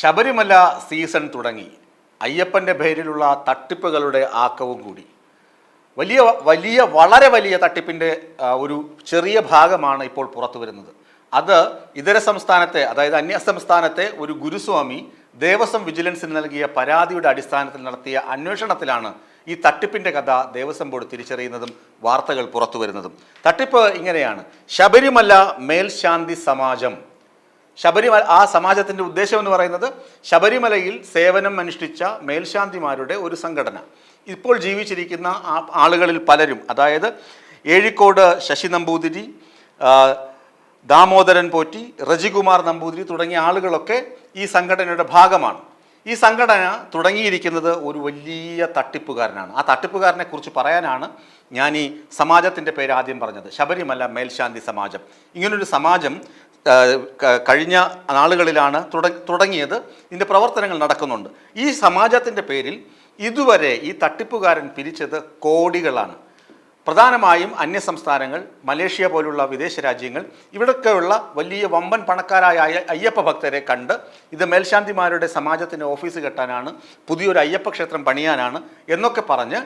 Sabarimala season തുടങ്ങി. അയ്യപ്പൻ്റെ പേരിലുള്ള തട്ടിപ്പുകളുടെ ആക്കവും കൂടി. വളരെ വലിയ തട്ടിപ്പിൻ്റെ ഒരു ചെറിയ ഭാഗമാണ് ഇപ്പോൾ പുറത്തു വരുന്നത്. അത് ഇതര സംസ്ഥാനത്തെ, അതായത് അന്യസംസ്ഥാനത്തെ ഒരു ഗുരുസ്വാമി ദേവസ്വം വിജിലൻസിന് നൽകിയ പരാതിയുടെ അടിസ്ഥാനത്തിൽ നടത്തിയ അന്വേഷണത്തിലാണ് ഈ തട്ടിപ്പിൻ്റെ കഥ ദേവസ്വം ബോർഡ് തിരിച്ചറിയുന്നതും വാർത്തകൾ പുറത്തു വരുന്നതും. തട്ടിപ്പ് ഇങ്ങനെയാണ്: ശബരിമല മേൽശാന്തി സമാജം. ആ സമാജത്തിൻ്റെ ഉദ്ദേശം എന്ന് പറയുന്നത് ശബരിമലയിൽ സേവനം അനുഷ്ഠിച്ച മേൽശാന്തിമാരുടെ ഒരു സംഘടന. ഇപ്പോൾ ജീവിച്ചിരിക്കുന്ന ആളുകളിൽ പലരും, അതായത് ഏഴിക്കോട് ശശി നമ്പൂതിരി, ദാമോദരൻ പോറ്റി, റജികുമാർ നമ്പൂതിരി തുടങ്ങിയ ആളുകളൊക്കെ ഈ സംഘടനയുടെ ഭാഗമാണ്. ഈ സംഘടന തുടങ്ങിയിരിക്കുന്നത് ഒരു വലിയ തട്ടിപ്പുകാരനാണ്. ആ തട്ടിപ്പുകാരനെ കുറിച്ച് പറയാനാണ് ഞാൻ ഈ സമാജത്തിൻ്റെ പേര് ആദ്യം പറഞ്ഞത്, ശബരിമല മേൽശാന്തി സമാജം. ഇങ്ങനൊരു സമാജം കഴിഞ്ഞ നാളുകളിലാണ് തുടങ്ങിയത്. ഇതിൻ്റെ പ്രവർത്തനങ്ങൾ നടക്കുന്നുണ്ട്. ഈ സമാജത്തിൻ്റെ പേരിൽ ഇതുവരെ ഈ തട്ടിപ്പുകാരൻ പിരിച്ചത് കോടികളാണ്. പ്രധാനമായും അന്യസംസ്ഥാനങ്ങൾ, മലേഷ്യ പോലുള്ള വിദേശ രാജ്യങ്ങൾ, ഇവിടൊക്കെയുള്ള വലിയ വമ്പൻ പണക്കാരായ അയ്യപ്പ ഭക്തരെ കണ്ട് ഇത് മേൽശാന്തിമാരുടെ സമാജത്തിന് ഓഫീസ് കെട്ടാനാണ്, പുതിയൊരു അയ്യപ്പ ക്ഷേത്രം പണിയാനാണ് എന്നൊക്കെ പറഞ്ഞ്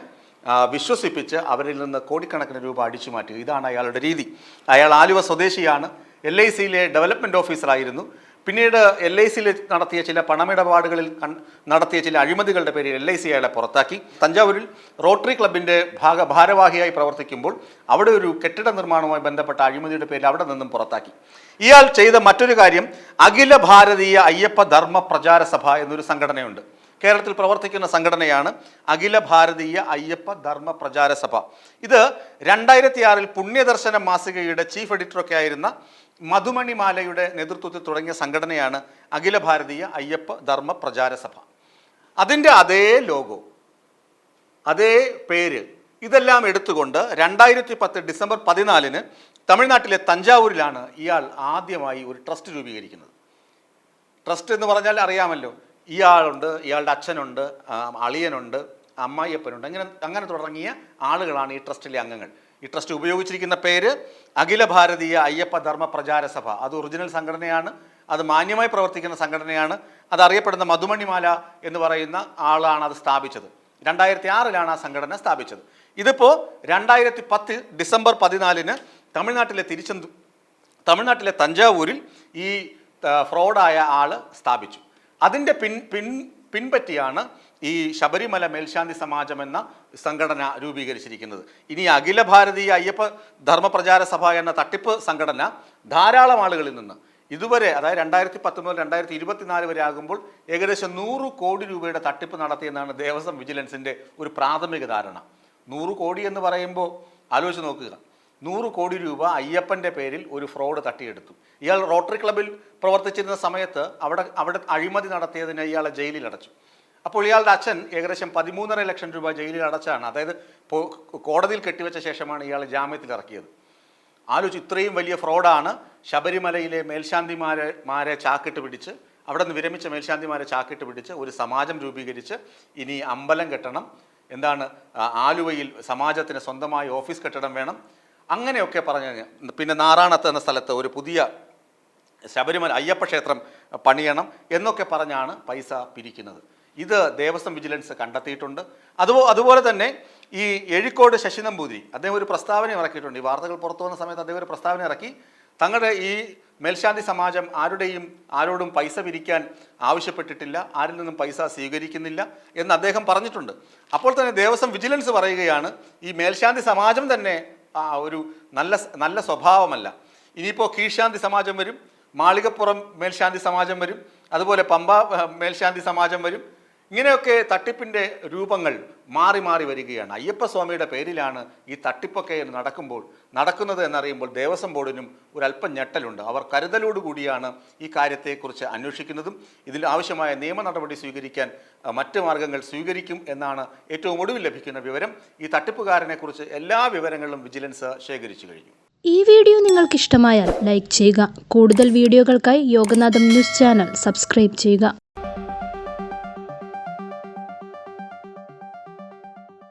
വിശ്വസിപ്പിച്ച് അവരിൽ നിന്ന് കോടിക്കണക്കിന് രൂപ അടിച്ചു മാറ്റുക. ഇതാണ് അയാളുടെ രീതി. അയാൾ ആലുവ സ്വദേശിയാണ്. LICയിലെ ഡെവലപ്മെൻറ്റ് ഓഫീസറായിരുന്നു. പിന്നീട് LICയിൽ നടത്തിയ ചില പണമിടപാടുകളിൽ നടത്തിയ ചില അഴിമതികളുടെ പേരിൽ LIC അയാളെ പുറത്താക്കി. തഞ്ചാവൂരിൽ റോട്ടറി ക്ലബിൻ്റെ ഭാരവാഹിയായി പ്രവർത്തിക്കുമ്പോൾ അവിടെ ഒരു കെട്ടിട നിർമ്മാണവുമായി ബന്ധപ്പെട്ട അഴിമതിയുടെ പേരിൽ അവിടെ നിന്നും പുറത്താക്കി. ഇയാൾ ചെയ്ത മറ്റൊരു കാര്യം, അഖില ഭാരതീയ അയ്യപ്പ ധർമ്മ പ്രചാര സഭ എന്നൊരു സംഘടനയുണ്ട്. കേരളത്തിൽ പ്രവർത്തിക്കുന്ന സംഘടനയാണ് അഖില ഭാരതീയ അയ്യപ്പ ധർമ്മ പ്രചാര സഭ. ഇത് 2006 പുണ്യദർശന മാസികയുടെ ചീഫ് എഡിറ്ററൊക്കെ ആയിരുന്ന മധുമണിമാലയുടെ നേതൃത്വത്തിൽ തുടങ്ങിയ സംഘടനയാണ് അഖില ഭാരതീയ അയ്യപ്പ ധർമ്മ പ്രചാര സഭ. അതിൻ്റെ അതേ ലോഗോ, അതേ പേര്, ഇതെല്ലാം എടുത്തുകൊണ്ട് 2010 ഡിസംബർ 14 തമിഴ്നാട്ടിലെ തഞ്ചാവൂരിലാണ് ഇയാൾ ആദ്യമായി ഒരു ട്രസ്റ്റ് രൂപീകരിക്കുന്നത്. ട്രസ്റ്റ് എന്ന് പറഞ്ഞാൽ അറിയാമല്ലോ, ഇയാളുണ്ട്, ഇയാളുടെ അച്ഛനുണ്ട്, അളിയനുണ്ട്, അമ്മായിയപ്പനുണ്ട്, അങ്ങനെ തുടങ്ങിയ ആളുകളാണ് ഈ ട്രസ്റ്റിലെ അംഗങ്ങൾ. ഈ ട്രസ്റ്റ് ഉപയോഗിച്ചിരിക്കുന്ന പേര് അഖില ഭാരതീയ അയ്യപ്പ ധർമ്മ പ്രചാര സഭ. അത് ഒറിജിനൽ സംഘടനയാണ്, അത് മാന്യമായി പ്രവർത്തിക്കുന്ന സംഘടനയാണ്. അതറിയപ്പെടുന്ന മധുമണിമാല എന്ന് പറയുന്ന ആളാണ് അത് സ്ഥാപിച്ചത്. 2006 ആ സംഘടന സ്ഥാപിച്ചത്. ഇതിപ്പോൾ 2010 ഡിസംബർ 14 തമിഴ്നാട്ടിലെ തഞ്ചാവൂരിൽ ഈ ഫ്രോഡായ ആൾ സ്ഥാപിച്ചു. അതിൻ്റെ പിൻപറ്റിയാണ് ഈ ശബരിമല മേൽശാന്തി സമാജം എന്ന സംഘടന രൂപീകരിച്ചിരിക്കുന്നത്. ഇനി അഖില ഭാരതീയ അയ്യപ്പ ധർമ്മ പ്രചാര സഭ എന്ന തട്ടിപ്പ് സംഘടന ധാരാളം ആളുകളിൽ നിന്ന് ഇതുവരെ, അതായത് 2010 മുതൽ 2024 വരെ ആകുമ്പോൾ ഏകദേശം 100 കോടി രൂപയുടെ തട്ടിപ്പ് നടത്തിയെന്നാണ് ദേവസ്വം വിജിലൻസിൻ്റെ ഒരു പ്രാഥമിക ധാരണ. 100 കോടി എന്ന് പറയുമ്പോൾ ആലോചിച്ച് നോക്കുക. 100 കോടി രൂപ അയ്യപ്പൻ്റെ പേരിൽ ഒരു ഫ്രോഡ് തട്ടിയെടുത്തു. ഇയാൾ റോട്ടറി ക്ലബിൽ പ്രവർത്തിച്ചിരുന്ന സമയത്ത് അവിടെ അഴിമതി നടത്തിയതിന് ഇയാളെ ജയിലിൽ അടച്ചു. അപ്പോൾ ഇയാളുടെ അച്ഛൻ ഏകദേശം 13.5 ലക്ഷം രൂപ ജയിലിൽ അടച്ചാണ്, അതായത് കോടതിയിൽ കെട്ടിവെച്ച ശേഷമാണ് ഇയാൾ ജാമ്യത്തിൽ ഇറക്കിയത്. ആലോചിച്ച്, ഇത്രയും വലിയ ഫ്രോഡാണ്. ശബരിമലയിലെ മേൽശാന്തിമാരെ ചാക്കിട്ട് പിടിച്ച്, അവിടെ നിന്ന് വിരമിച്ച മേൽശാന്തിമാരെ ചാക്കിട്ട് പിടിച്ച് ഒരു സമാജം രൂപീകരിച്ച് ഇനി അമ്പലം കെട്ടണം, ആലുവയിൽ സമാജത്തിന് സ്വന്തമായി ഓഫീസ് കെട്ടിടം വേണം, അങ്ങനെയൊക്കെ പറഞ്ഞ്, പിന്നെ നാറാണത്ത് എന്ന സ്ഥലത്ത് ഒരു പുതിയ ശബരിമല അയ്യപ്പ ക്ഷേത്രം പണിയണം എന്നൊക്കെ പറഞ്ഞാണ് പൈസ പിരിക്കുന്നത്. ഇത് ദേവസ്വം വിജിലൻസ് കണ്ടെത്തിയിട്ടുണ്ട്. അതുപോലെ തന്നെ ഈ ഏഴിക്കോട് ശശി നമ്പൂതിരി അദ്ദേഹം ഒരു പ്രസ്താവന ഇറക്കിയിട്ടുണ്ട്. ഈ വാർത്തകൾ പുറത്തു വന്ന സമയത്ത് അദ്ദേഹം ഒരു പ്രസ്താവന ഇറക്കി. തങ്ങളുടെ ഈ മേൽശാന്തി സമാജം ആരോടും പൈസ പിരിക്കാൻ ആവശ്യപ്പെട്ടിട്ടില്ല, ആരിൽ നിന്നും പൈസ സ്വീകരിക്കുന്നില്ല എന്ന് അദ്ദേഹം പറഞ്ഞിട്ടുണ്ട്. അപ്പോൾ തന്നെ ദേവസ്വം വിജിലൻസ് പറയുകയാണ്, ഈ മേൽശാന്തി സമാജം തന്നെ ഒരു നല്ല സ്വഭാവമല്ല. ഇനിയിപ്പോൾ കീഴ്ശാന്തി സമാജം വരും, മാളികപ്പുറം മേൽശാന്തി സമാജം വരും, അതുപോലെ പമ്പ മേൽശാന്തി സമാജം വരും. ഇങ്ങനെയൊക്കെ തട്ടിപ്പിൻ്റെ രൂപങ്ങൾ മാറി മാറി വരികയാണ്. അയ്യപ്പസ്വാമിയുടെ പേരിലാണ് ഈ തട്ടിപ്പൊക്കെ നടക്കുന്നത് എന്നറിയുമ്പോൾ ദേവസ്വം ബോർഡിനും ഒരല്പം ഞെട്ടലുണ്ട്. അവർ കരുതലോടുകൂടിയാണ് ഈ കാര്യത്തെക്കുറിച്ച് അന്വേഷിക്കുന്നതും ഇതിൽ ആവശ്യമായ നിയമ നടപടി സ്വീകരിക്കാൻ മറ്റ് മാർഗങ്ങൾ സ്വീകരിക്കും എന്നാണ് ഏറ്റവും ഒടുവിൽ ലഭിക്കുന്ന വിവരം. ഈ തട്ടിപ്പുകാരനെക്കുറിച്ച് എല്ലാ വിവരങ്ങളും വിജിലൻസ് ശേഖരിച്ചു കഴിഞ്ഞു. ഈ വീഡിയോ നിങ്ങൾക്ക് ഇഷ്ടമായാൽ ലൈക്ക് ചെയ്യുക. കൂടുതൽ വീഡിയോകൾക്കായി യോഗനാഥം ന്യൂസ് ചാനൽ സബ്സ്ക്രൈബ് ചെയ്യുക.